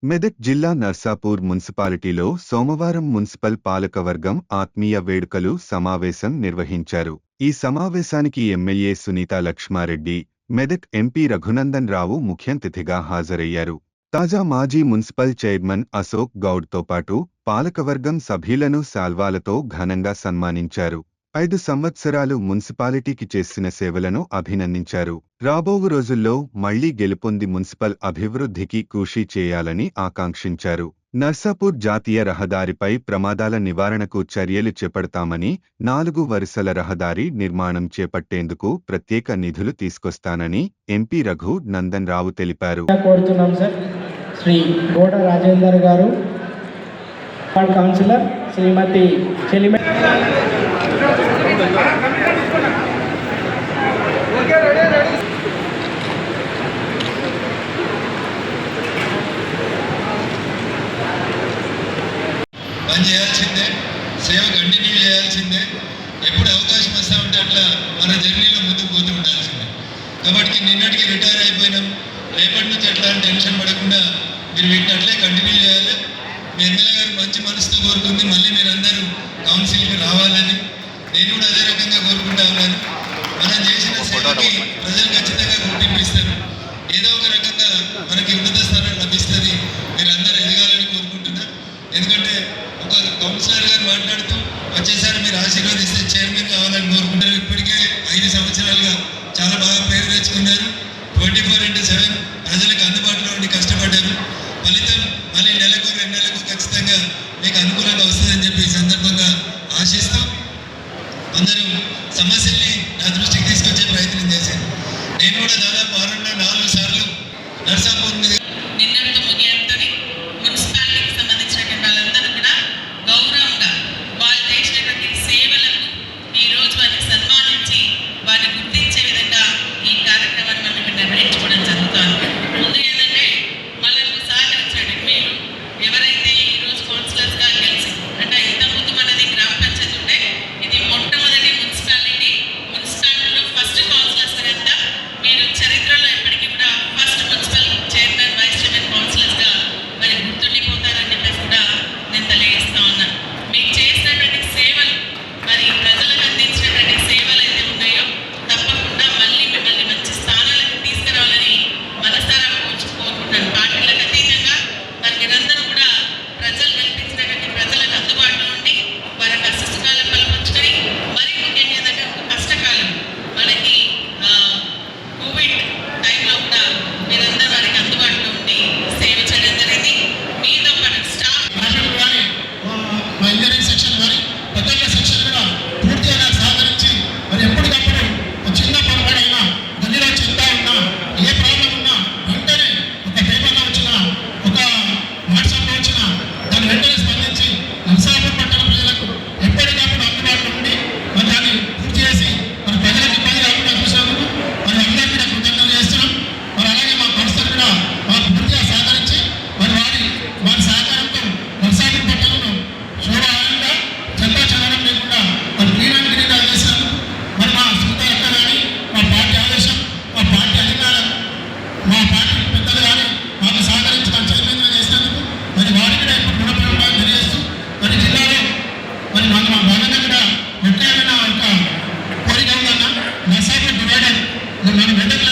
మెదక్ జిల్లా నర్సాపూర్ మున్సిపాలిటీలో సోమవారం మున్సిపల్ పాలకవర్గం ఆత్మీయ వేడుకలు సమావేశం నిర్వహించారు. ఈ సమావేశానికి ఎమ్మెల్యే సునీతా లక్ష్మారెడ్డి, మెదక్ ఎంపీ రఘునందన్ రావు ముఖ్యాతిథిగా హాజరయ్యారు. తాజా మాజీ మున్సిపల్ చైర్మన్ అశోక్ గౌడ్తో పాటు పాలకవర్గం సభ్యులను శాల్వాలతో ఘనంగా సన్మానించారు. 5 సంవత్సరాలు మున్సిపాలిటీకి చేసిన సేవలను అభినందించారు. రాబోవు రోజుల్లో మళ్లీ గెలుపొంది మున్సిపల్ అభివృద్ధికి కృషి చేయాలని ఆకాంక్షించారు. నర్సాపూర్ జాతీయ రహదారిపై ప్రమాదాల నివారణకు చర్యలు చేపడతామని, 4 వరుసల రహదారి నిర్మాణం చేపట్టేందుకు ప్రత్యేక నిధులు తీసుకొస్తానని ఎంపీ రఘు నందన్ రావు తెలిపారు. శ్రీ గోడ రాజేందర్ గారు, కౌన్సిలర్ శ్రీమతి చెలిమ పని చేయాల్సిందే, సేవ కంటిన్యూ చేయాల్సిందే. ఎప్పుడు అవకాశం వస్తూ ఉంటే అట్లా మన జర్నీలో ముందుకు పోతూ ఉండాల్సిందే. కాబట్టి నిన్నటికి రిటైర్ అయిపోయినాం, రేపటి నుంచి అట్లా టెన్షన్ పడకుండా మీరు వీటిని అట్లే కంటిన్యూ చేయాలి. మీ ఎమ్మెల్యే గారు మంచి మనసుతో కోరుకుంది మళ్ళీ మీరందరూ కౌన్సిల్కి రావాలని. నేను కూడా అదే రకంగా కోరుకుంటా ఉన్నాను. మనం చేసిన సేవకి ప్రజలు ఖచ్చితంగా గుర్తింపు ఇస్తారు. ఏదో ఒక రకంగా మనకి ఉన్నత స్థానం లభిస్తుంది. మీరు అందరూ ఎదగాలని కోరుకుంటున్నా. ఎందుకంటే ఒక కౌన్సిలర్ గారు మాట్లాడుతూ వచ్చేసారి మీరు ఆశీర్వదిస్తే చైర్మన్ కావాలని కోరుకుంటారు. ఇప్పటికే 5 సంవత్సరాలుగా చాలా బాగా పేరు తెచ్చుకున్నారు. 24/7 ప్రజలకు అందుబాటులో ఉండి కష్టపడ్డారు. ఫలితం మళ్ళీ నెలకు 2 నెలలకు ఖచ్చితంగా మీకు అనుకూలంగా వస్తుందని చెప్పి ఈ సందర్భంగా ఆశిస్తూ అందరూ సమస్యల్ని నా దృష్టికి తీసుకొచ్చే ప్రయత్నం చేశాను. నేను కూడా దాదాపు 4 సార్లు నర్సాపూర్ మీద నిన్నటితో ముగియంతని మున్సిపాలిటీకి సంబంధించినటువంటి వాళ్ళందరూ కూడా గౌరవంగా వాళ్ళు చేసినటువంటి సేవలకు ఈరోజు వారిని సన్మానించి వారిని గుర్తించే విధంగా ఈ కార్యక్రమాన్ని మనం నిర్వహించుకోవడం జరుగుతుంది. ముందు ఏంటంటే మనకు సహకరించండి. మీరు ఎవరైతే ఈరోజు కౌన్సిలర్స్గా గెలిచి అంటే ఇంతకుముందు మనది గ్రామ పంచాయతీ ఉంటే ఇది మొట్టమొదటి మున్సిపాలిటీలో ఫస్ట్ కౌన్సిలర్స్ ఎంత మీరు చరిత్రలో ఎప్పటికీ కూడా first municipal chairman, vice chairman కౌన్సిలర్స్గా మరి గుర్తుండిపోతారని చెప్పేసి కూడా నేను తెలియజేస్తా ఉన్నాను. మీకు చేసినటువంటి సేవలు మరి ప్రజలకు అందించినటువంటి సేవలు అయితే ఉన్నాయో తప్పకుండా మళ్ళీ మిమ్మల్ని మంచి స్థానాలకు తీసుకురావాలని మనసారా కోరుకుంటున్నాను. పార్టీలకు అతీతంగా మరి మీరందరూ కూడా ప్రజలు కల్పించినటువంటి ప్రజలకు అందుబాటులో ఉండి వారి కష్ట సుఖాలను బలపరుచుకొని మరి ముఖ్యంగా ఏంటంటే ఒక కష్టకాలం మనకి కోవిడ్ టైంలో కూడా మీరందరూ వారికి అందుబాటులో ఉండి సేవ చేయడం జరిగింది. మీతో పాటు స్టాఫ్ మా ఇంజనీరింగ్ సెక్షన్ కానీ పెద్దల సెక్షన్ కూడా పూర్తిగా నాకు సహకరించి మరి ఎప్పటికప్పుడు చిన్న పొరపాడైనా గల్లీలో చెప్తా ఉన్నా ఏ ప్రాబ్లం ఉన్నా వెంటనే ఒక పేపర్లో వచ్చిన ఒక వాట్సాప్లో వచ్చిన దాన్ని వెంటనే స్పందించి నర్సాపూర్ పట్టణ ప్రజలకు ఎప్పటికప్పుడు అందుబాటులో ఉండి మరి దాన్ని పూర్తి చేసి మరి ప్రజలకు ఇబ్బంది రాకుండా చూసినందుకు మరి అందరికీ కూడా కృతజ్ఞతలు చేస్తున్నాం. మరి అలాగే మా కౌన్సిలర్ కూడా మాకు పూర్తిగా సహకరించి మరి వారి సహకారంతో నర్సాపూర్ పట్టణంలో శోభాయంగా చెత్త చెదరం లేకుండా మరి క్రీడా చేసినందుకు మరి మా సొంత ఎక్క కానీ మా పార్టీ ఆదేశం, మా పార్టీ అధికారం, మా పార్టీ పెద్దలు కానీ మాకు సహకరించి మా చైర్మన్గా చేసినందుకు మరి వారికి కూడా ఇప్పుడు రుణపడి తెలియజేస్తూ మరి జిల్లాలో మరి మా భాగంగా కూడా ఎట్లా ఏమైనా ఒక కోరిక ఉందన్నా నర్సాపూర్ డివైడర్ మనం వెంటనే